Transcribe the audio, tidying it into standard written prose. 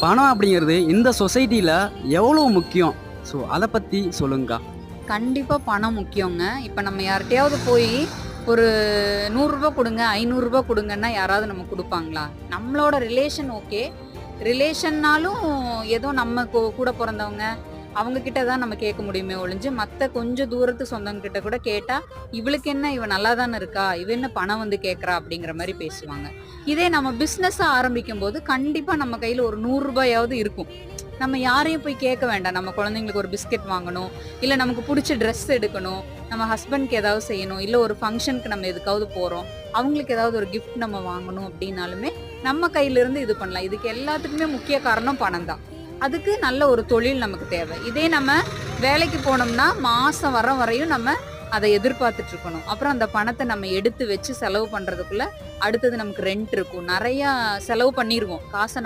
பணம் அப்படிங்கிறது இந்த சொசைட்டில எவ்வளவு முக்கியம்? ஸோ அத பத்தி சொல்லுங்கக்கா. கண்டிப்பா பணம் முக்கியங்க. இப்ப நம்ம யார்ட்டயாவது போய் ஒரு ரூ. 100 குடுங்க, ரூ. 500 குடுங்கன்னா யாராவது நமக்கு குடுப்பாங்களா? நம்மளோட ரிலேஷன் ஓகே. ரிலேஷன்னாலும் ஏதோ நம்ம கூட பொறந்தவங்க, அவங்க கிட்ட தான் நம்ம கேட்க முடியுமே ஒழிஞ்சு, மத்த கொஞ்சம் தூரத்து சொந்தங்க கிட்ட கூட கேட்டா, "இவளுக்கு என்ன இவ நல்லா தான இருக்கா? இவ என்ன பணம் வந்து கேட்கறா?" அப்படிங்கிற மாரி பேசுவாங்க. இதே நம்ம பிசினஸா ஆரம்பிக்கும்போது, கண்டிப்பா நம்ம கையில ஒரு ரூ. 100 இருக்கும். நம்ம யாரையும் போய் கேட்க வேண்டாம். நம்ம குழந்தைங்களுக்கு ஒரு பிஸ்கட் வாங்கணும், இல்ல நமக்கு புடிச்ச ட்ரெஸ் எடுக்கணும், நம்ம ஹஸ்பண்ட்க்கு ஏதாவது செய்யணும், இல்ல ஒரு ஃபங்ஷனுக்கு நம்ம எதுக்காவது போறோம். அவங்களுக்கு ஏதாவது ஒரு கிஃப்ட் நம்ம வாங்கணும் அப்படின்னாலுமே, நம்ம கையில இருந்து இது பண்ணலாம். இதுக்கு எல்லாத்துக்குமே முக்கிய காரணம் பணம் தான். அதுக்கு நல்ல ஒரு தொழில் நமக்கு தேவை. இதே நம்ம வேலைக்கு போனோம்னா, மாசம் வர வரையும் நம்ம அத எதிர்பார்த்துட்டு இருக்கணும். அப்புறம் அந்த பணத்த நம்ம எடுத்து வச்சு செலவு பண்றதுக்குள்ள, அடுத்தது நமக்கு ரெண்ட் இருக்கும். நெறையா செலவு பண்ணிருவோம். காச நம்ம